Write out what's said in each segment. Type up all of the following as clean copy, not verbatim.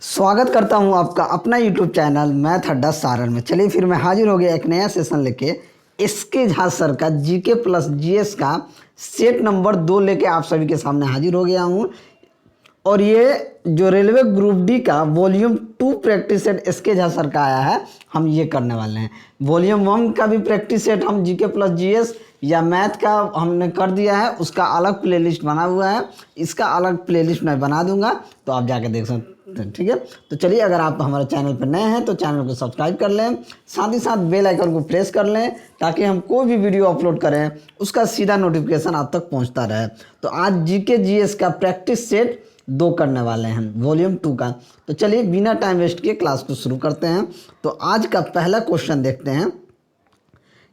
स्वागत करता हूं आपका अपना YouTube चैनल मैथ अड्डा सारण में। चलिए फिर मैं हाजिर हो गया एक नया सेशन लेके एसके झा सर का जीके प्लस जीएस का सेट नंबर 2 लेके आप सभी के सामने हाजिर हो गया हूं। और ये जो रेलवे ग्रुप डी का volume 2 practice set S K Jha sir का आया है, हम ये करने वाले हैं। वॉल्यूम 1 का भी प्रैक्टिस सेट हम जीके प्लस जीएस या मैथ का हमने कर दिया है, उसका अलग प्लेलिस्ट बना हुआ है। इसका अलग प्लेलिस्ट मैं बना दूंगा, तो आप जाके देख सकते हैं। ठीक है, तो चलिए अगर आप हमारे चैनल पर नए हैं तो चैनल को सब्सक्राइब कर लें, साथ ही साथ बेल आइकन को प्रेस कर लें ताकि हम कोई भी वीडियो अपलोड करें उसका सीधा नोटिफिकेशन आप तक पहुंचता रहे। तो आज जीके जीएस का प्रैक्टिस सेट 2 करने वाले हैं वॉल्यूम 2 का। तो चलिए बिना टाइम वेस्ट किए क्लास को शुरू करते हैं। तो आज का पहला क्वेश्चन देखते हैं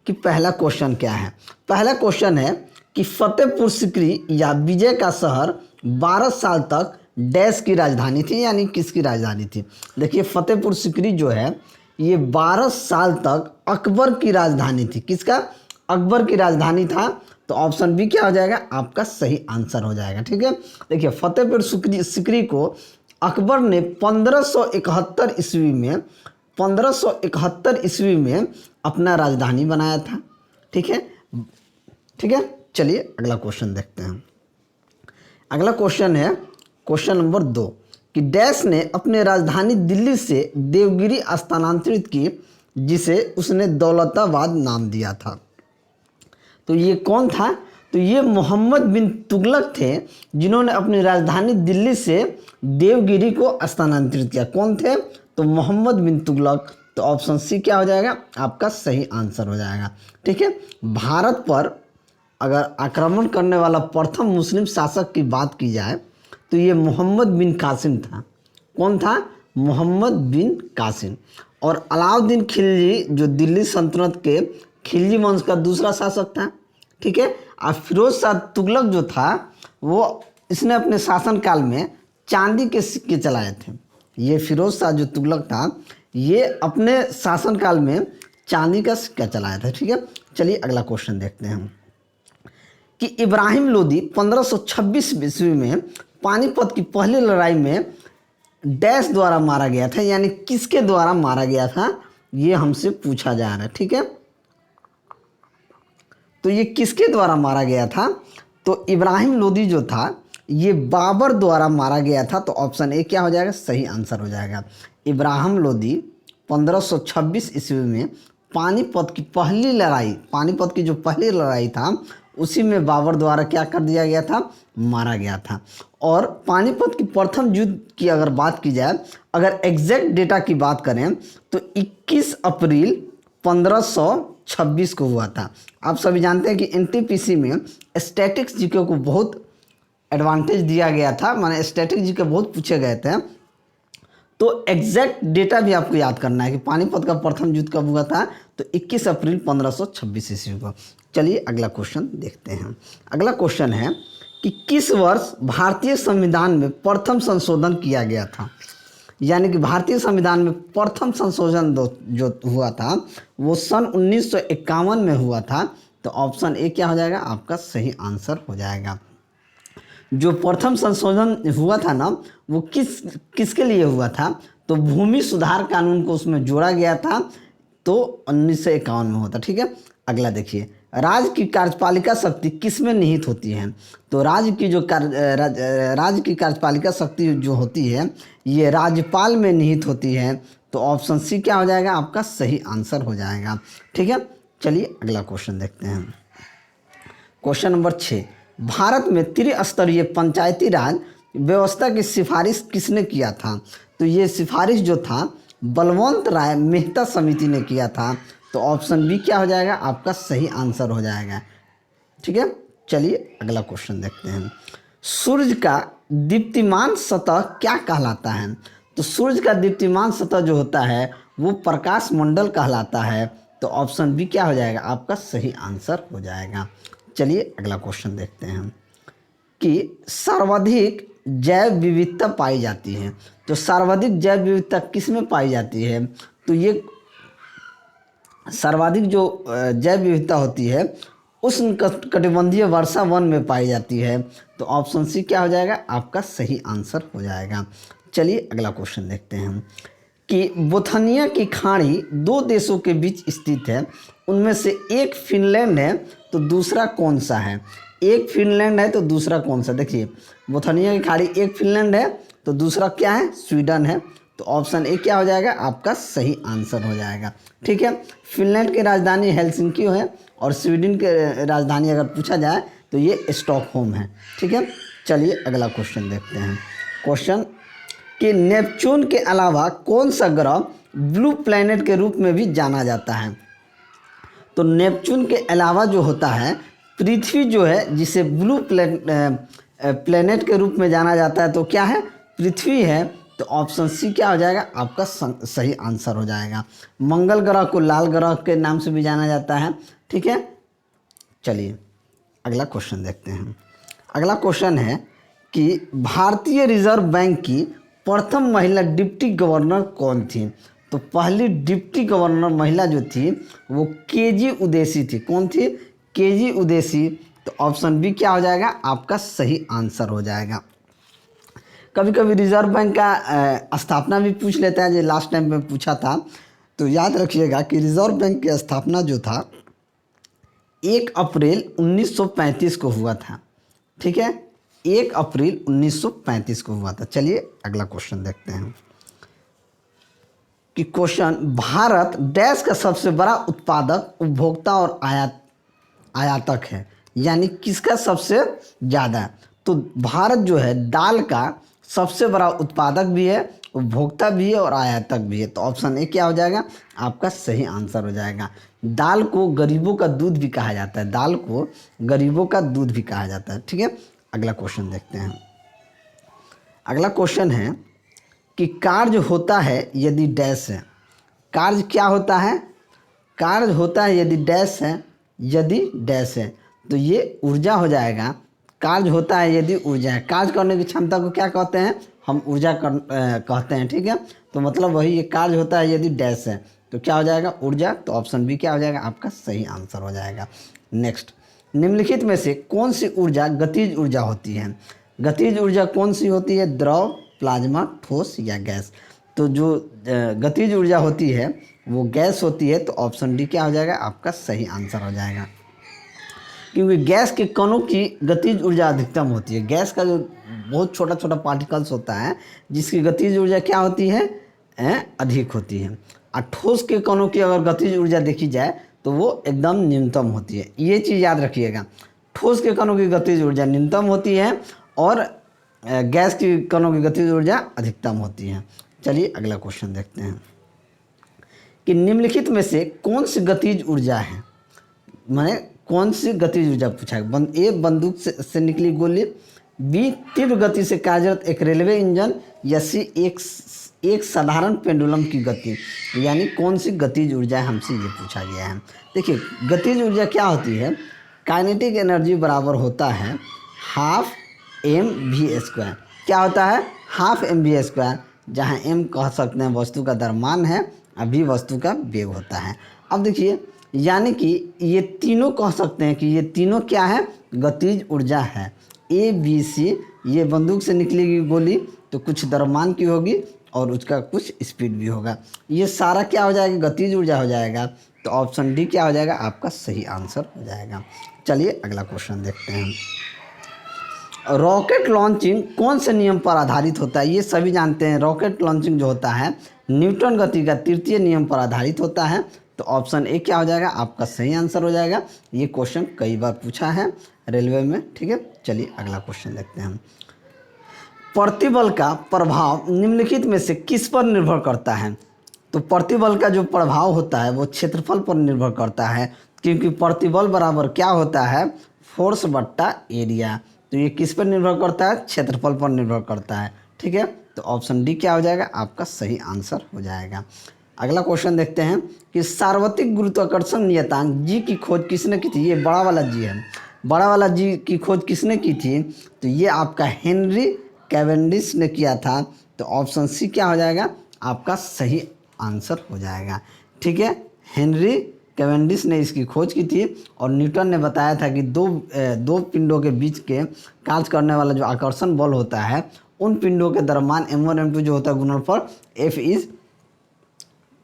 कि पहला क्वेश्चन क्या है। पहला क्वेश्चन है कि फतेहपुर सिकरी या विजय का शहर 12 साल तक डैश की राजधानी थी, यानी किसकी राजधानी थी। देखिए फतेहपुर सिकरी जो है ये 12 साल तक अकबर की राजधानी थी। किसका? अकबर की राजधानी था। तो ऑप्शन बी क्या हो जाएगा? आपका सही आंसर हो जाएगा। ठीक है, देखिए फतेहपुर सिकरी को अकबर ने 1571 ईस्वी में 1571 ईस्वी में अपना राजधानी बनाया था। ठीक है, ठीक है, चलिए अगला क्वेश्चन देखते हैं। अगला क्वेश्चन है क्वेश्चन नंबर 2 कि डैश ने अपने राजधानी दिल्ली से देवगिरी स्थानांतरित की, जिसे उसने दौलताबाद नाम दिया था। तो ये कौन था? तो ये मोहम्मद बिन तुगलक थे, जिन्होंने अपनी राजधानी दिल्ली से देवगिरी को स्थानांतरित किया। कौन थे? तो मोहम्मद बिन तुगलक। तो ऑप्शन सी क्या हो जाएगा? आपका सही आंसर हो जाएगा। ठीक है, भारत पर अगर आक्रमण करने वाला प्रथम मुस्लिम शासक की बात की जाए तो ये मोहम्मद बिन कासिम था। कौन था? मोहम्मद बिन कासिम। और अलाउद्दीन खिलजी जो दिल्ली सल्तनत के खिलजी वंश का दूसरा शासक था। ठीक है, और फिरोज शाह तुगलक जो था वो इसने अपने शासनकाल में चांदी के सिक्के चलाए थे। ये फिरोज शाह जो तुगलक था ये अपने शासनकाल में चांदी का सिक्का चलाया था। ठीक है, चलिए अगला क्वेश्चन देखते हैं कि इब्राहिम लोदी 1526 ईस्वी में पानीपत की पहली लड़ाई में डैश द्वारा मारा गया था, यानी किसके द्वारा मारा गया था, ये हमसे पूछा जा रहा है। ठीक है, तो ये किसके द्वारा मारा गया था? तो इब्राहिम लोदी जो था ये बाबर द्वारा मारा गया था। तो ऑप्शन ए क्या हो जाएगा? सही आंसर हो जाएगा। इब्राहिम लोदी 1526 ईस्वी में पानीपत की पहली लड़ाई, पानीपत की जो पहली लड़ाई था उसी में बाबर द्वारा क्या कर दिया गया था? मारा गया था। और पानीपत की प्रथम युद्ध की अगर बात की जाए, अगर एग्जैक्ट डेटा की बात करें तो 21 अप्रैल 1526 को हुआ था। आप सभी जानते हैं कि एनटीपीसी में स्टैटिक्स जीके को बहुत एडवांटेज दिया गया था, माने स्टैटिक जीके बहुत पूछे गए थे। तो एग्जैक्ट डेटा भी आपको याद करना है कि पानीपत का प्रथम युद्ध कब हुआ था। तो 21 अप्रैल 1526 ईस्वी को। चलिए अगला क्वेश्चन देखते हैं। अगला क्वेश्चन है कि किस वर्ष भारतीय संविधान में प्रथम संशोधन किया गया था, यानी कि भारतीय संविधान में प्रथम संशोधन जो हुआ था वो सन 1951 में हुआ था। तो ऑप्शन ए क्या हो जाएगा? आपका सही आंसर हो जाएगा। जो प्रथम संशोधन हुआ था ना वो किसके लिए हुआ था? तो भूमि सुधार कानून को उसमें जोड़ा गया था। तो 1951 में हुआ था। ठीक है, अगला देखिए, राज्य की कार्यपालिका शक्ति किस में निहित होती है? तो राज्य की कार्यपालिका शक्ति जो होती है ये राज्यपाल में निहित होती है। तो ऑप्शन सी क्या हो जाएगा? आपका सही आंसर हो जाएगा। ठीक है, चलिए अगला क्वेश्चन देखते हैं। क्वेश्चन नंबर 6, भारत में त्रिस्तरीय पंचायती राज व्यवस्था की सिफारिश किसने किया था? तो ये सिफारिश जो था बलवंत राय मेहता समिति ने किया था। तो ऑप्शन बी क्या हो जाएगा? आपका सही आंसर हो जाएगा। ठीक है, चलिए अगला क्वेश्चन देखते हैं। सूर्य का दीप्तिमान सतह क्या कहलाता है? तो सूर्य का दीप्तिमान सतह जो होता है वो प्रकाश मंडल कहलाता है। तो ऑप्शन बी क्या हो जाएगा? आपका सही आंसर हो जाएगा। चलिए अगला क्वेश्चन देखते हैं कि सर्वाधिक जैव विविधता पाई जाती है। तो सर्वाधिक जैव विविधता किस में पाई जाती है? तो ये सर्वाधिक जो जैव विविधता होती है उष्णकटिबंधीय वर्षा वन में पाई जाती है। तो ऑप्शन सी क्या हो जाएगा? आपका सही आंसर हो जाएगा। चलिए अगला क्वेश्चन देखते हैं हम कि बोथनिया की खाड़ी दो देशों के बीच स्थित है, उनमें से एक फिनलैंड है तो दूसरा कौन सा है? एक फिनलैंड है तो दूसरा कौन सा? देखिए बोथनिया की खाड़ी एक फिनलैंड है तो दूसरा क्या है? स्वीडन है। तो ऑप्शन ए क्या हो जाएगा? आपका सही आंसर हो जाएगा। ठीक है, फिनलैंड की राजधानी हेलसिंकी है और स्वीडन की राजधानी अगर पूछा जाए तो ये स्टॉकहोम है। ठीक है, चलिए अगला क्वेश्चन देखते हैं। क्वेश्चन कि नेपच्यून के अलावा कौन सा ग्रह ब्लू प्लैनेट के रूप में भी जाना जाता है? तो नेपच्यून के अलावा जो होता है पृथ्वी जो है, जिसे ब्लू प्लैनेट के रूप में जाना जाता है, तो क्या है? पृथ्वी है। तो ऑप्शन सी क्या हो जाएगा? आपका सही आंसर हो जाएगा। मंगल ग्रह को लाल ग्रह के नाम से भी जाना जाता है। ठीक है, चलिए अगला क्वेश्चन देखते हैं। अगला क्वेश्चन है कि भारतीय रिजर्व बैंक की प्रथम महिला डिप्टी गवर्नर कौन थी? तो पहली डिप्टी गवर्नर महिला जो थी वो केजी उदेसी थी। कौन थी? केजी उदेसी। तो ऑप्शन बी क्या हो जाएगा? आपका सही आंसर हो जाएगा। कभी कभी रिजर्व बैंक का स्थापना भी पूछ लेता है, जो लास्ट टाइम में पूछा था। तो याद रखिएगा कि रिजर्व बैंक की स्थापना जो था 1 अप्रैल 1935 को हुआ था। ठीक है, 1 अप्रैल 1935 को हुआ था। चलिए अगला क्वेश्चन देखते हैं कि क्वेश्चन भारत डैश का सबसे बड़ा उत्पादक, उपभोक्ता और आयातक है, यानी किसका सबसे ज़्यादा? तो भारत जो है दाल का सबसे बड़ा उत्पादक भी है, उपभोक्ता भी है और आयातक भी है। तो ऑप्शन ए क्या हो जाएगा? आपका सही आंसर हो जाएगा। दाल को गरीबों का दूध भी कहा जाता है। दाल को गरीबों का दूध भी कहा जाता है। ठीक है, अगला क्वेश्चन देखते हैं। अगला क्वेश्चन है कि कार्य होता है यदि डैश है। कार्य क्या होता है? कार्य होता है यदि डैश है, यदि डैश है तो ये ऊर्जा हो जाएगा। कार्य होता है यदि ऊर्जा है। कार्य करने की क्षमता को क्या कहते हैं? हम ऊर्जा कहते हैं। ठीक है, तो मतलब वही ये कार्य होता है यदि डैश है तो क्या हो जाएगा? ऊर्जा। तो ऑप्शन बी क्या हो जाएगा? आपका सही आंसर हो जाएगा। नेक्स्ट, निम्नलिखित में से कौन सी ऊर्जा गतिज ऊर्जा होती है? गतिज ऊर्जा कौन सी होती है? द्रव, प्लाज्मा, ठोस या गैस? तो जो गतिज ऊर्जा होती है वो गैस होती है। तो ऑप्शन डी क्या हो जाएगा? आपका सही आंसर हो जाएगा, क्योंकि गैस के कणों की गतिज ऊर्जा अधिकतम होती है। गैस का जो बहुत छोटा छोटा पार्टिकल्स होता है जिसकी गतिज ऊर्जा क्या होती है? अधिक होती है। और ठोस के कणों की अगर गतिज ऊर्जा देखी जाए तो वो एकदम न्यूनतम होती है। ये चीज़ याद रखिएगा, ठोस के कणों की गतिज ऊर्जा न्यूनतम होती है और गैस की कणों की गतिज ऊर्जा अधिकतम होती है। चलिए अगला क्वेश्चन देखते हैं कि निम्नलिखित में से कौन सी गतिज ऊर्जा है? मैंने कौन सी गतिज ऊर्जा पूछा है? ए बंदूक से निकली गोली, बी तीव्र गति से कार्यरत एक रेलवे इंजन, या सी एक साधारण पेंडुलम की गति। यानी कौन सी गतिज ऊर्जा है, हमसे ये पूछा गया है। देखिए गतिज ऊर्जा क्या होती है? काइनेटिक एनर्जी बराबर होता है हाफ mv²। क्या होता है? हाफ mv², जहाँ m कह सकते हैं वस्तु का द्रव्यमान है, अभी वस्तु का वेग होता है। अब देखिए, यानी कि ये तीनों कह सकते हैं कि ये तीनों क्या है? गतिज ऊर्जा है। ए बी सी, ये बंदूक से निकलेगी गोली तो कुछ द्रव्यमान की होगी और उसका कुछ स्पीड भी होगा। ये सारा क्या हो जाएगा? गतिज ऊर्जा हो जाएगा। तो ऑप्शन डी क्या हो जाएगा? आपका सही आंसर हो जाएगा। चलिए अगला क्वेश्चन देखते हैं। रॉकेट लॉन्चिंग कौन से नियम पर आधारित होता है? ये सभी जानते हैं, रॉकेट लॉन्चिंग जो होता है न्यूटन गति का तृतीय नियम पर आधारित होता है। तो ऑप्शन ए क्या हो जाएगा? आपका सही आंसर हो जाएगा। ये क्वेश्चन कई बार पूछा है रेलवे में। ठीक है, चलिए अगला क्वेश्चन देखते हैं हम। प्रतिबल का प्रभाव निम्नलिखित में से किस पर निर्भर करता है? तो प्रतिबल का जो प्रभाव होता है वो क्षेत्रफल पर निर्भर करता है, क्योंकि प्रतिबल बराबर क्या होता है? फोर्स बट्टा एरिया। तो ये किस पर निर्भर करता है? क्षेत्रफल पर निर्भर करता है। ठीक है, तो ऑप्शन डी क्या हो जाएगा? आपका सही आंसर हो जाएगा। अगला क्वेश्चन देखते हैं कि सार्वत्रिक गुरुत्वाकर्षण नियतांक जी की खोज किसने की थी? ये बड़ा वाला जी है। बड़ा वाला जी की खोज किसने की थी? तो ये आपका हेनरी कैवेंडिश ने किया था। तो ऑप्शन सी क्या हो जाएगा? आपका सही आंसर हो जाएगा। ठीक है, हेनरी कैवेंडिश ने इसकी खोज की थी और न्यूटन ने बताया था कि दो पिंडों के बीच के कार्य करने वाला जो आकर्षण बल होता है उन पिंडों के दरम्यान m1 m2 जो होता है गुणनफल F इज,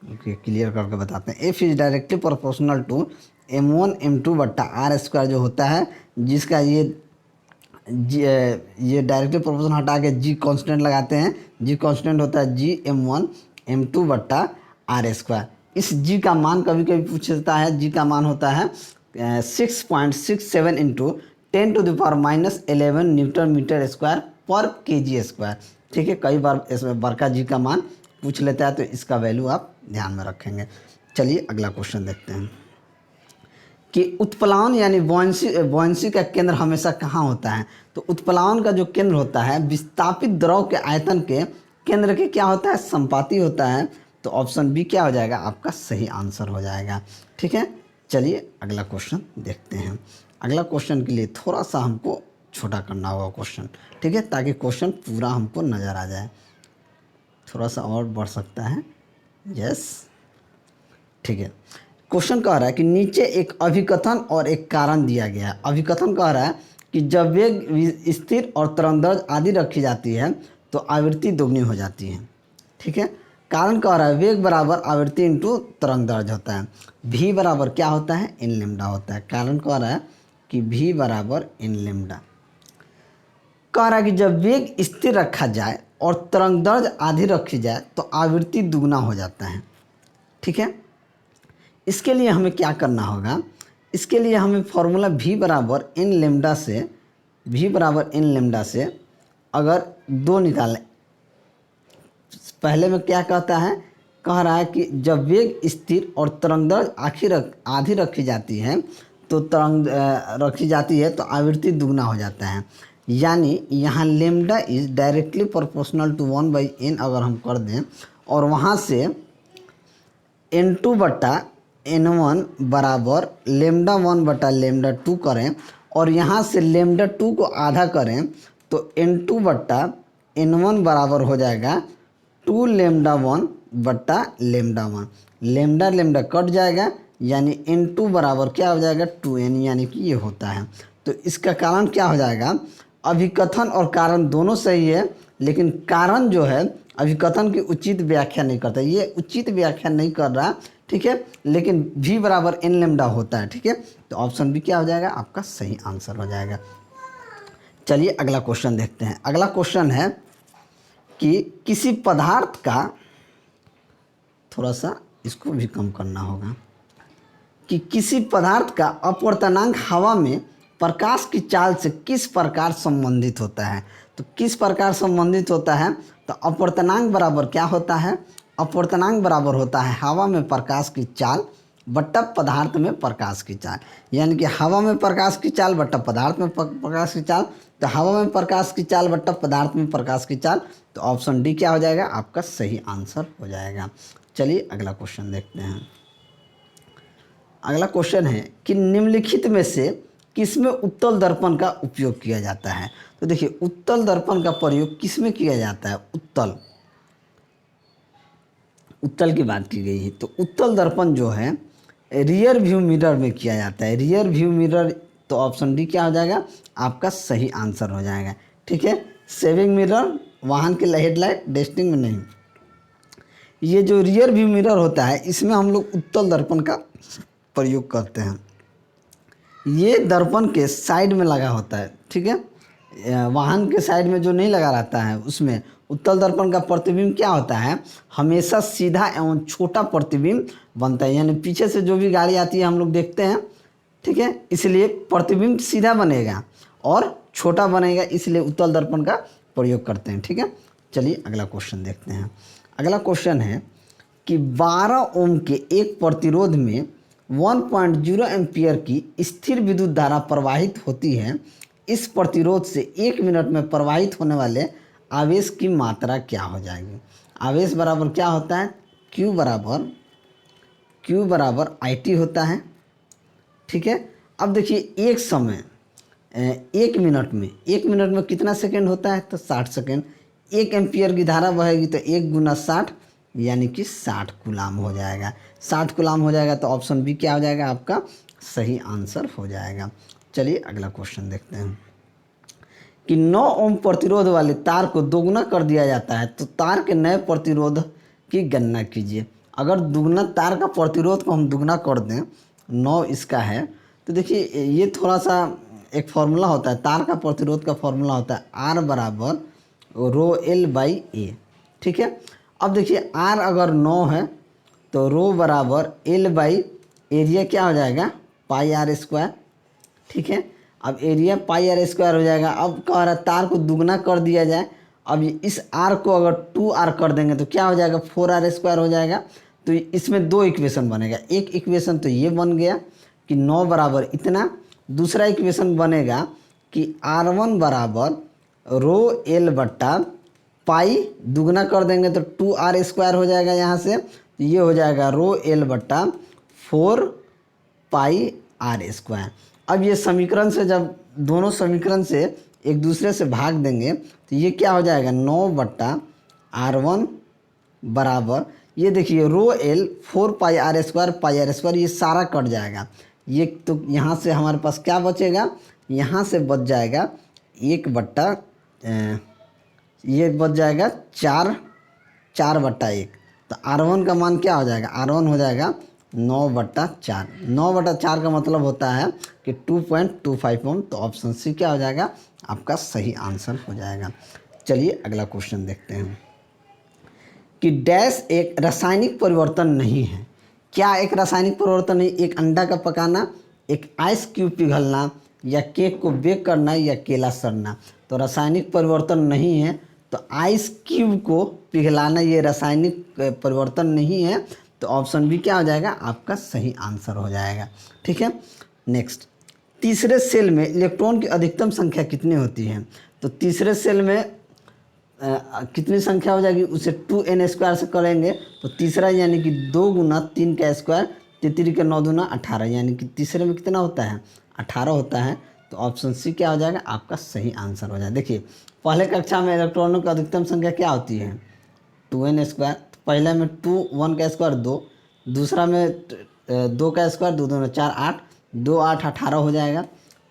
क्लियर करके बताते हैं, F is directly proportional to m1 m2 बट्टा आर स्क्वायर जो होता है, जिसका ये डायरेक्टली प्रोपोर्शनल हटा के जी कांस्टेंट लगाते हैं, जी कांस्टेंट होता है जी m1 m2 बट्टा आर स्क्वायर। इस जी का मान कभी कभी पूछता है, जी का मान होता है 6.67 इंटू 10⁻11 न्यूटन मीटर स्क्वायर पर केजी स्क्वायर। ठीक है, कई बार इसमें बड़का जी का मान पूछ लेता है, तो इसका वैल्यू आप ध्यान में रखेंगे। चलिए अगला क्वेश्चन देखते हैं कि उत्प्लावन यानी बॉयंसी का केंद्र हमेशा कहाँ होता है। तो उत्प्लावन का जो केंद्र होता है विस्थापित द्रव के आयतन के केंद्र के क्या होता है, संपाती होता है। तो ऑप्शन बी क्या हो जाएगा, आपका सही आंसर हो जाएगा। ठीक है, चलिए अगला क्वेश्चन देखते हैं। अगला क्वेश्चन के लिए थोड़ा सा हमको छोटा करना होगा क्वेश्चन, ठीक है, ताकि क्वेश्चन पूरा हमको नज़र आ जाए। थोड़ा सा और बढ़ सकता है, यस, ठीक है। क्वेश्चन कह रहा है कि नीचे एक अभिकथन और एक कारण दिया गया है। अभिकथन कह रहा है कि जब वेग स्थिर और तरंगदैर्घ्य आदि रखी जाती है तो आवृत्ति दोगुनी हो जाती है। ठीक है, कारण कह रहा है वेग बराबर आवृत्ति इंटू तरंगदैर्घ्य होता है। v बराबर क्या होता है, इन लेमडा होता है। कारण कह रहा है कि v बराबर इन लेमडा। कह रहा है कि जब वेग स्थिर रखा जाए और तरंगदैर्घ्य आधी रखी जाए तो आवृत्ति दुगना हो जाता है। ठीक है, इसके लिए हमें क्या करना होगा, इसके लिए हमें फॉर्मूला v बराबर इन लेमडा से, v बराबर इन लेमडा से अगर दो निकालें, पहले में क्या कहता है, कह रहा है कि जब वेग स्थिर और तरंगदैर्घ्य आधी रखी जाती है तो रखी जाती है तो आवृत्ति दुगना हो जाता है। यानी यहाँ lambda is directly proportional to 1/n अगर हम कर दें और वहाँ से n2 बट्टा n1 बराबर लेमडा 1 बटा लेमडा 2 करें और यहाँ से लेमडा 2 को आधा करें तो n2 बट्टा n1 बराबर हो जाएगा 2 लेमडा 1 बट्टा लेमडा 1। लेमडा लेमडा कट जाएगा यानी n2 बराबर क्या हो जाएगा 2n, यानी कि ये होता है। तो इसका कारण क्या हो जाएगा, अभिकथन और कारण दोनों सही है, लेकिन कारण जो है अभिकथन की उचित व्याख्या नहीं करता, ये उचित व्याख्या नहीं कर रहा। ठीक है, लेकिन v बराबर n लेमडा होता है। ठीक है, तो ऑप्शन बी क्या हो जाएगा, आपका सही आंसर हो जाएगा। चलिए अगला क्वेश्चन देखते हैं। अगला क्वेश्चन है कि किसी पदार्थ का, थोड़ा सा इसको भी कम करना होगा, कि किसी पदार्थ का अपवर्तनांक हवा में प्रकाश की चाल से किस प्रकार संबंधित होता है। तो किस प्रकार संबंधित होता है, तो अपवर्तनांक बराबर क्या होता है, अपवर्तनांक बराबर होता है हवा में प्रकाश की चाल बट्टा पदार्थ में प्रकाश की चाल। यानी कि हवा में प्रकाश की चाल बट्टा पदार्थ में प्रकाश की चाल, तो हवा में प्रकाश की चाल बट्टा पदार्थ में प्रकाश की चाल। तो ऑप्शन डी क्या हो जाएगा, आपका सही आंसर हो जाएगा। चलिए अगला क्वेश्चन देखते हैं। अगला क्वेश्चन है कि निम्नलिखित में से किसमें उत्तल दर्पण का उपयोग किया जाता है। तो देखिए उत्तल दर्पण का प्रयोग किसमें किया जाता है, उत्तल की बात की गई है। तो उत्तल दर्पण जो है रियर व्यू मिरर में किया जाता है, रियर व्यू मिरर। तो ऑप्शन डी क्या हो जाएगा, आपका सही आंसर हो जाएगा। ठीक है, सेविंग मिरर वाहन के हेडलाइट डेस्टिंग में नहीं, ये जो रियर व्यू मिरर होता है इसमें हम लोग उत्तल दर्पण का प्रयोग करते हैं। ये दर्पण के साइड में लगा होता है। ठीक है, वाहन के साइड में जो नहीं लगा रहता है उसमें उत्तल दर्पण का प्रतिबिंब क्या होता है, हमेशा सीधा एवं छोटा प्रतिबिंब बनता है। यानी पीछे से जो भी गाड़ी आती है हम लोग देखते हैं, ठीक है, इसलिए प्रतिबिंब सीधा बनेगा और छोटा बनेगा, इसलिए उत्तल दर्पण का प्रयोग करते हैं। ठीक है, चलिए अगला क्वेश्चन देखते हैं। अगला क्वेश्चन है कि 12 ओम के एक प्रतिरोध में 1.0 एम्पियर की स्थिर विद्युत धारा प्रवाहित होती है। इस प्रतिरोध से 1 मिनट में प्रवाहित होने वाले आवेश की मात्रा क्या हो जाएगी। आवेश बराबर क्या होता है, Q बराबर IT होता है। ठीक है, अब देखिए एक समय 1 मिनट में कितना सेकंड होता है, तो 60 सेकंड। 1 एम्पियर की धारा बहेगी तो 1 गुना 60 यानी कि 60 कूलाम हो जाएगा। 60 कूलाम हो जाएगा तो ऑप्शन बी क्या हो जाएगा, आपका सही आंसर हो जाएगा। चलिए अगला क्वेश्चन देखते हैं कि 9 ओम प्रतिरोध वाले तार को दोगुना कर दिया जाता है तो तार के नए प्रतिरोध की गणना कीजिए। अगर दुगना तार का प्रतिरोध को हम दुगना कर दें, 9 इसका है, तो देखिए ये थोड़ा सा एक फार्मूला होता है, तार का प्रतिरोध का फार्मूला होता है आर बराबर रो एल बाई ए। ठीक है, अब देखिए आर अगर 9 है तो रो बराबर एल बाई एरिया क्या हो जाएगा, पाई आर स्क्वायर। ठीक है, अब एरिया पाई आर स्क्वायर हो जाएगा। अब कह रहा है तार को दुगना कर दिया जाए, अब इस आर को अगर 2r कर देंगे तो क्या हो जाएगा, 4r स्क्वायर हो जाएगा। तो इसमें 2 इक्वेशन बनेगा, एक इक्वेशन तो ये बन गया कि 9 बराबर इतना, दूसरा इक्वेशन बनेगा कि r1 बराबर रो एल बट्टा पाई, दुगना कर देंगे तो 2r स्क्वायर हो जाएगा यहाँ से, तो ये हो जाएगा रो एल बट्टा 4 पाई आर स्क्वायर। अब ये समीकरण से जब दोनों समीकरण से एक दूसरे से भाग देंगे तो ये क्या हो जाएगा, 9 बट्टा r1 बराबर, ये देखिए rho L 4 pi r square, ये सारा कट जाएगा। ये तो यहाँ से हमारे पास क्या बचेगा, यहाँ से बच जाएगा 1 बट्टा ये बच जाएगा 4 बट्टा 1। तो r1 का मान क्या हो जाएगा, r1 हो जाएगा 9 बट्टा 4। 9 बट्टा 4 का मतलब होता है कि 2.25 ओम। तो ऑप्शन सी क्या हो जाएगा, आपका सही आंसर हो जाएगा। चलिए अगला क्वेश्चन देखते हैं कि डैश एक रासायनिक परिवर्तन नहीं है। क्या एक रासायनिक परिवर्तन नहीं, एक अंडा का पकाना, एक आइस क्यूब पिघलना, या केक को बेक करना, या केला सड़ना। तो रासायनिक परिवर्तन नहीं है तो आइस क्यूब को पिघलाना ये रासायनिक परिवर्तन नहीं है, तो ऑप्शन बी क्या हो जाएगा, आपका सही आंसर हो जाएगा। ठीक है, नेक्स्ट, तीसरे सेल में इलेक्ट्रॉन की अधिकतम संख्या कितनी होती है। तो तीसरे सेल में कितनी संख्या हो जाएगी, उसे 2n स्क्वायर से करेंगे तो तीसरा यानी कि 2 गुना 3 का स्क्वायर, 3 के 9 दूना 18, यानी कि तीसरे में कितना होता है, 18 होता है। तो ऑप्शन सी क्या हो जाएगा, आपका सही आंसर हो जाएगा। देखिए पहले कक्षा में इलेक्ट्रॉनों की अधिकतम संख्या क्या होती है, 2n स्क्वायर। पहले में 2, 1 का स्क्वायर 2, दूसरा में 2 का स्क्वायर 2 दूना 4, 8, 2 8 18 हो जाएगा।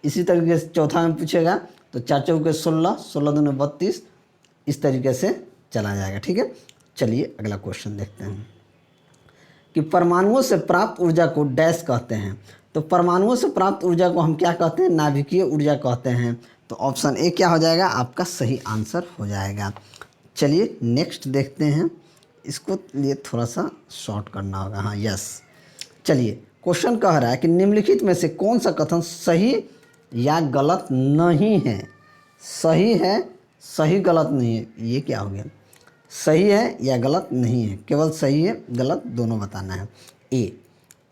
इसी तरीके से चौथा में पूछेगा तो 4 चौके 16, 16 दूना 32, इस तरीके से चला जाएगा। ठीक है, चलिए अगला क्वेश्चन देखते हैं कि परमाणुओं से प्राप्त ऊर्जा को डैश कहते हैं। तो परमाणुओं से प्राप्त ऊर्जा को हम क्या कहते हैं, नाभिकीय ऊर्जा कहते हैं। तो ऑप्शन ए क्या हो जाएगा, आपका सही आंसर हो जाएगा। चलिए नेक्स्ट देखते हैं, इसको लिए थोड़ा सा शॉर्ट करना होगा। हाँ यस, चलिए क्वेश्चन कह रहा है कि निम्नलिखित में से कौन सा कथन सही या गलत नहीं है। सही है, सही गलत नहीं है, ये क्या हो गया, सही है या गलत नहीं है, केवल सही है गलत दोनों बताना है। ए,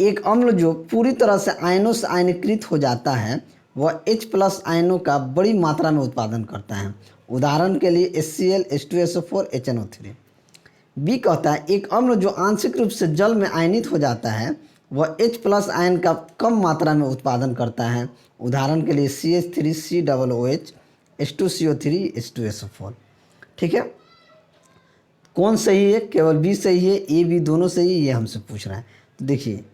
एक अम्ल जो पूरी तरह से आयनों से आयनीकृत हो जाता है वह H+ आयनों का बड़ी मात्रा में उत्पादन करता है। उदाहरण के लिए HCl, H2SO4, HNO3। बी कहता है एक अम्ल जो आंशिक रूप से जल में आयनित हो जाता है वह H+ आयन का कम मात्रा में उत्पादन करता है। उदाहरण के लिए CH3, COOH, H2CO3, H2SO4। ठीक है, कौन सही है, केवल बी सही है, ए बी दोनों सही है, ये हमसे पूछ रहा है। तो देखिए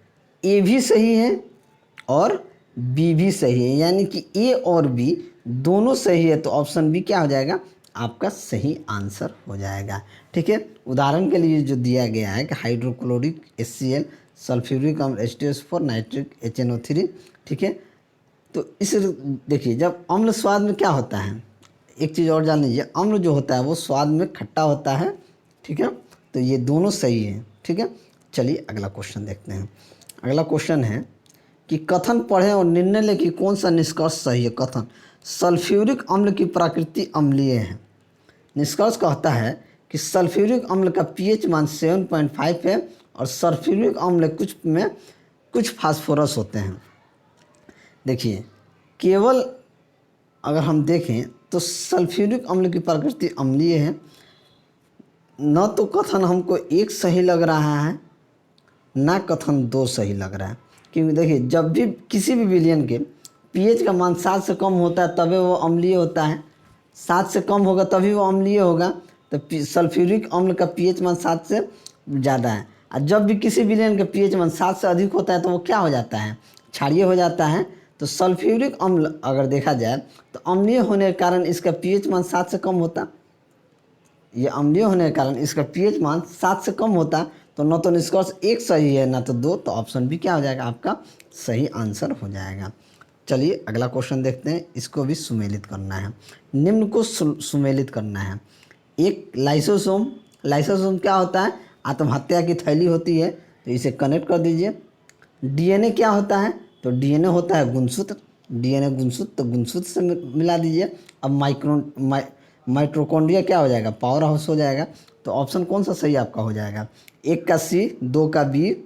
ए भी सही है और बी भी सही है, यानी कि ए और बी दोनों सही है। तो ऑप्शन बी क्या हो जाएगा, आपका सही आंसर हो जाएगा। ठीक है, उदाहरण के लिए जो दिया गया है कि हाइड्रोक्लोरिक HCl, सल्फ्यूरिक अम्ल H2SO4, नाइट्रिक HNO3। ठीक है, तो इस देखिए जब अम्ल स्वाद में क्या होता है, एक चीज़ और जान लीजिए, अम्ल जो होता है वो स्वाद में खट्टा होता है। ठीक है, तो ये दोनों सही है। ठीक है, चलिए अगला क्वेश्चन देखते हैं। अगला क्वेश्चन है कि कथन पढ़ें और निर्णय लें कि कौन सा निष्कर्ष सही है। कथन, सल्फ्यूरिक अम्ल की प्रकृति अम्लीय है। निष्कर्ष कहता है कि सल्फ्यूरिक अम्ल का pH मान 7.5 है और सल्फ्यूरिक अम्ल में कुछ फास्फोरस होते हैं। देखिए केवल अगर हम देखें तो सल्फ्यूरिक अम्ल की प्रकृति अम्लीय है। न तो कथन हमको एक सही लग रहा है, ना कथन 2 सही लग रहा है। क्योंकि देखिए जब भी किसी भी विलयन के pH का मान 7 से कम होता है तभी वो अम्लीय होता है, 7 से कम होगा तभी वो अम्लीय होगा। तो सल्फ्यूरिक अम्ल का pH मान 7 से ज़्यादा है, और जब भी किसी विलयन का pH मान 7 से अधिक होता है तो वो क्या हो जाता है, क्षारीय हो जाता है। तो सल्फ्यूरिक अम्ल अगर देखा जाए तो अम्लीय होने के कारण इसका पीएच मान 7 से कम होता, ये अम्लीय होने के कारण इसका पीएच मान 7 से कम होता। तो न तो निष्कर्ष एक सही है ना तो दो, तो ऑप्शन बी क्या हो जाएगा आपका सही आंसर हो जाएगा। चलिए अगला क्वेश्चन देखते हैं, इसको भी सुमेलित करना है, निम्न को सुमेलित करना है। एक लाइसोसोम, लाइसोसोम क्या होता है, आत्महत्या की थैली होती है, तो इसे कनेक्ट कर दीजिए। डीएनए क्या होता है, तो डीएनए होता है गुणसूत्र, डीएनए गुणसूत्र, तो गुणसूत्र से मिला दीजिए। अब माइटोकॉन्ड्रिया क्या हो जाएगा, पावर हाउस हो जाएगा। तो ऑप्शन कौन सा सही आपका हो जाएगा, 1 का सी, 2 का बी,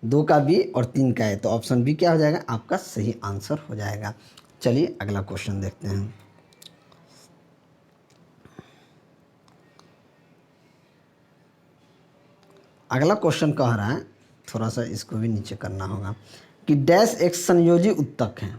2 का बी और 3 का ए। तो ऑप्शन बी क्या हो जाएगा आपका सही आंसर हो जाएगा। चलिए अगला क्वेश्चन देखते हैं। अगला क्वेश्चन कह रहा है, थोड़ा सा इसको भी नीचे करना होगा, कि डैश एक संयोजी उत्तक है।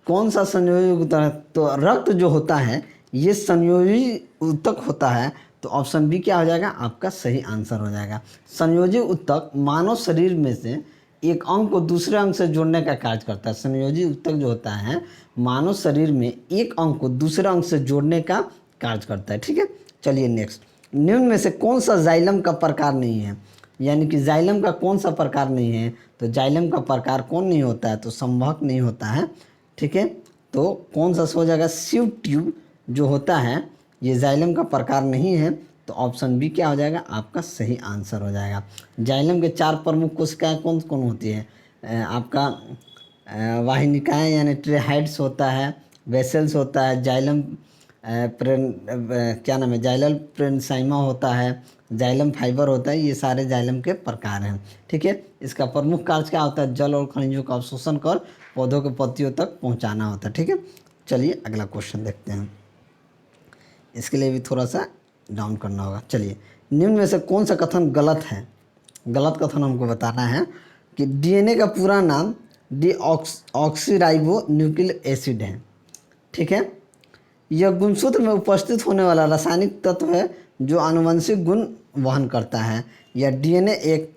कौन सा संयोजी उत्तक है, तो रक्त जो होता है ये संयोजी उत्तक होता है। तो ऑप्शन बी क्या हो जाएगा आपका सही आंसर हो जाएगा। संयोजी उत्तक मानव शरीर में से एक अंग को दूसरे अंग से जोड़ने का कार्य करता है। संयोजी उत्तक जो होता है मानव शरीर में एक अंग को दूसरे अंग से जोड़ने का कार्य करता है, ठीक है। चलिए नेक्स्ट, निम्न में से कौन सा जाइलम का प्रकार नहीं है, यानी कि जाइलम का कौन सा प्रकार नहीं है, तो जाइलम का प्रकार कौन नहीं होता है, तो संवाहक नहीं होता है, ठीक है। तो कौन सा हो जाएगा, सीव ट्यूब जो होता है ये जाइलम का प्रकार नहीं है। तो ऑप्शन बी क्या हो जाएगा आपका सही आंसर हो जाएगा। जाइलम के 4 प्रमुख कोशिकाएं कौन कौन होती है, आपका वाहिनिकाएं यानी ट्रेहाइड्स होता है, वेसल्स होता है, जाइलम क्या नाम है, जाइलल प्रेनसाइमा होता है, जाइलम फाइबर होता है, ये सारे जाइलम के प्रकार हैं, ठीक है। इसका प्रमुख कार्य क्या होता है, जल और खनिजों का अवशोषण कर पौधों के पत्तियों तक पहुंचाना होता है, ठीक है। चलिए अगला क्वेश्चन देखते हैं, इसके लिए भी थोड़ा सा डाउन करना होगा। चलिए, निम्न में से कौन सा कथन गलत है, गलत कथन हमको बताना है कि डीएनए का पूरा नाम डीऑक्सीराइबो न्यूक्लिक एसिड है, ठीक है। यह गुणसूत्र में उपस्थित होने वाला रासायनिक तत्व है जो आनुवंशिक गुण वहन करता है। यह डीएनए एक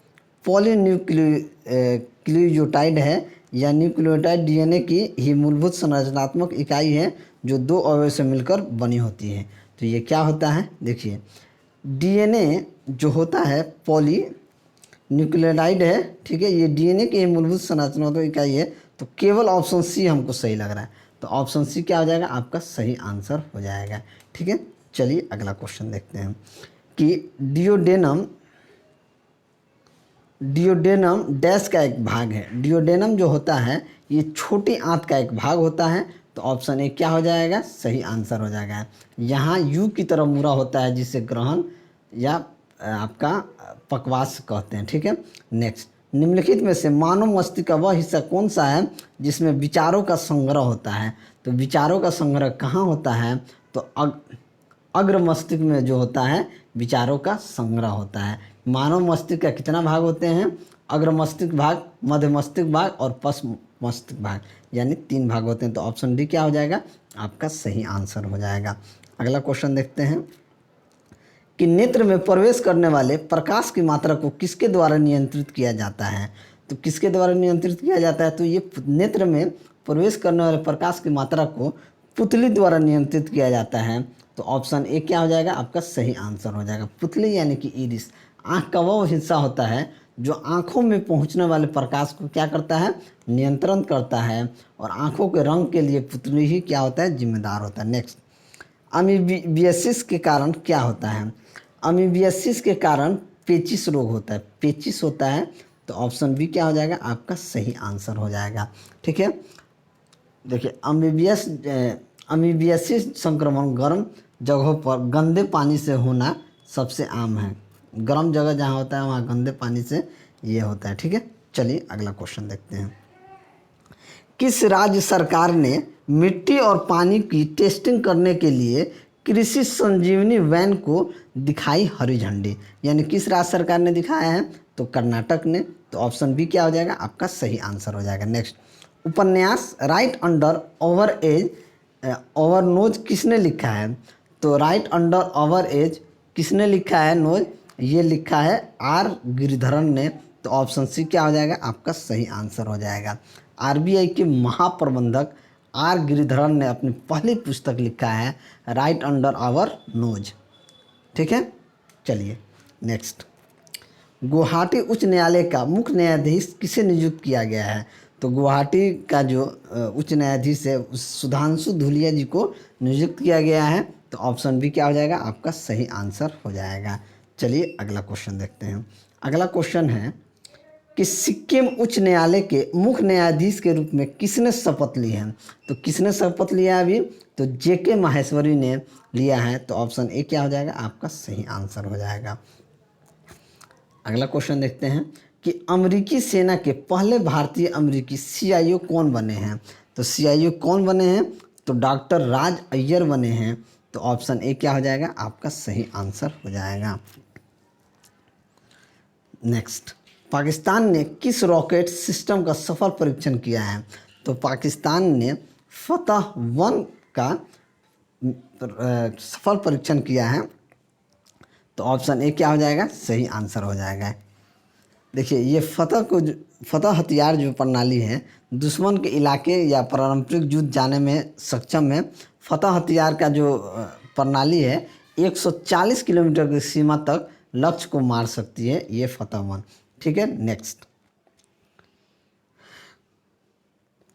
पॉलीन्यूक्लियोटाइड है। यह न्यूक्लियोटाइड डीएनए की ही मूलभूत संरचनात्मक इकाई है जो 2 अवयव से मिलकर बनी होती है। तो ये क्या होता है, देखिए डीएनए जो होता है पॉली न्यूक्लियोटाइड है, ठीक है। ये डीएनए की मूलभूत संरचनात्मक इकाई है। तो केवल ऑप्शन सी हमको सही लग रहा है। तो ऑप्शन सी क्या हो जाएगा आपका सही आंसर हो जाएगा, ठीक है। चलिए अगला क्वेश्चन देखते हैं कि डियोडेनम डैश का एक भाग है। डियोडेनम जो होता है ये छोटी आंत का एक भाग होता है। तो ऑप्शन ए क्या हो जाएगा सही आंसर हो जाएगा। यहाँ यू की तरह मुड़ा होता है जिसे ग्रहण या आपका पकवास कहते हैं, ठीक है। नेक्स्ट, निम्नलिखित में से मानव मस्तिष्क का वह हिस्सा कौन सा है जिसमें विचारों का संग्रह होता है। तो विचारों का संग्रह कहाँ होता है, तो अग्र मस्तिष्क में जो होता है विचारों का संग्रह होता है। मानव मस्तिष्क का कितना भाग होते हैं, अग्र मस्तिष्क भाग, मध्य मस्तिष्क भाग और पश्च मस्तिष्क भाग, यानी 3 भाग होते हैं। तो ऑप्शन डी क्या हो जाएगा आपका सही आंसर हो जाएगा। अगला क्वेश्चन देखते हैं कि नेत्र में प्रवेश करने वाले प्रकाश की मात्रा को किसके द्वारा नियंत्रित किया जाता है। तो किसके द्वारा नियंत्रित किया जाता है, तो ये नेत्र में प्रवेश करने वाले प्रकाश की मात्रा को पुतली द्वारा नियंत्रित किया जाता है। तो ऑप्शन ए क्या हो जाएगा आपका सही आंसर हो जाएगा। पुतली यानी कि इरिस, आँख का वह हिस्सा होता है जो आँखों में पहुँचने वाले प्रकाश को क्या करता है, नियंत्रण करता है, और आँखों के रंग के लिए पुतली ही क्या होता है जिम्मेदार होता है। नेक्स्ट, अमीबियासिस के कारण क्या होता है। अमीबियासिस के पेचिश रोग होता है, पेचिश होता है। तो ऑप्शन बी क्या हो जाएगा आपका सही आंसर हो जाएगा, ठीक है। देखिए अमीबियासिस संक्रमण गर्म जगहों पर गंदे पानी से होना सबसे आम है। गर्म जगह जहाँ होता है वहाँ गंदे पानी से ये होता है, ठीक है। चलिए अगला क्वेश्चन देखते हैं, किस राज्य सरकार ने मिट्टी और पानी की टेस्टिंग करने के लिए कृषि संजीवनी वैन को दिखाई हरी झंडी, यानी किस राज्य सरकार ने दिखाया है, तो कर्नाटक ने। तो ऑप्शन बी क्या हो जाएगा आपका सही आंसर हो जाएगा। नेक्स्ट, उपन्यास right under over age over nose किसने लिखा है। तो राइट अंडर ओवर एज किसने लिखा है नोज, ये लिखा है आर गिरिधरन ने। तो ऑप्शन सी क्या हो जाएगा आपका सही आंसर हो जाएगा। आरबीआई के महाप्रबंधक आर गिरिधरन ने अपनी पहली पुस्तक लिखा है राइट अंडर आवर नोज। ठीक है, चलिए नेक्स्ट। गुवाहाटी उच्च न्यायालय का मुख्य न्यायाधीश किसे नियुक्त किया गया है? तो गुवाहाटी का जो उच्च न्यायाधीश है सुधांशु धूलिया जी को नियुक्त किया गया है। तो ऑप्शन बी क्या हो जाएगा? आपका सही आंसर हो जाएगा। चलिए अगला क्वेश्चन देखते हैं। अगला क्वेश्चन है कि सिक्किम उच्च न्यायालय के मुख्य न्यायाधीश के रूप में किसने शपथ ली है? तो किसने शपथ लिया अभी? तो जेके माहेश्वरी ने लिया है। तो ऑप्शन ए क्या हो जाएगा? आपका सही आंसर हो जाएगा। अगला क्वेश्चन देखते हैं कि अमेरिकी सेना के पहले भारतीय अमेरिकी सीआईओ कौन बने हैं? तो सीआईओ कौन बने हैं? तो डॉक्टर राज अय्यर बने हैं। तो ऑप्शन ए क्या हो जाएगा? आपका सही आंसर हो जाएगा। नेक्स्ट, पाकिस्तान ने किस रॉकेट सिस्टम का सफल परीक्षण किया है? तो पाकिस्तान ने फतह 1 का सफल परीक्षण किया है। तो ऑप्शन ए क्या हो जाएगा? सही आंसर हो जाएगा। देखिए ये फतह हथियार जो प्रणाली है दुश्मन के इलाके या पारंपरिक युद्ध जाने में सक्षम है। फतह हथियार का जो प्रणाली है 140 किलोमीटर की सीमा तक लक्ष्य को मार सकती है ये फतह 1। ठीक है, नेक्स्ट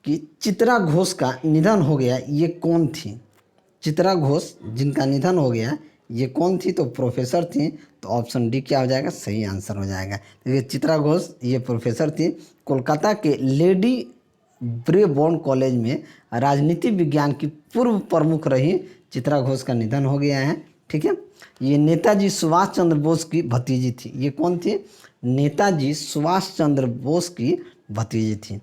कि चित्रा घोष का निधन हो गया ये कौन थी? चित्रा घोष जिनका निधन हो गया ये कौन थी? तो प्रोफेसर थी। तो ऑप्शन डी क्या हो जाएगा? सही आंसर हो जाएगा। देखिए चित्रा घोष ये प्रोफेसर थी। कोलकाता के लेडी ब्रेबॉर्न कॉलेज में राजनीति विज्ञान की पूर्व प्रमुख रही चित्रा घोष का निधन हो गया है। ठीक है, ये नेताजी सुभाष चंद्र बोस की भतीजी थी। ये कौन थी? नेताजी सुभाष चंद्र बोस की भतीजी थी।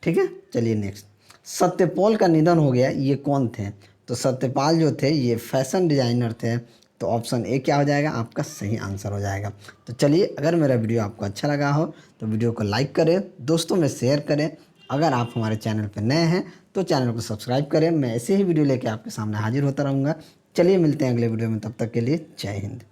ठीक है, चलिए नेक्स्ट। सत्यपाल का निधन हो गया ये कौन थे? तो सत्यपाल जो थे ये फैशन डिज़ाइनर थे। तो ऑप्शन ए क्या हो जाएगा? आपका सही आंसर हो जाएगा। तो चलिए अगर मेरा वीडियो आपको अच्छा लगा हो तो वीडियो को लाइक करें, दोस्तों में शेयर करें। अगर आप हमारे चैनल पर नए हैं तो चैनल को सब्सक्राइब करें। मैं ऐसे ही वीडियो लेके आपके सामने हाजिर होता रहूँगा। चलिए मिलते हैं अगले वीडियो में, तब तक के लिए जय हिंद।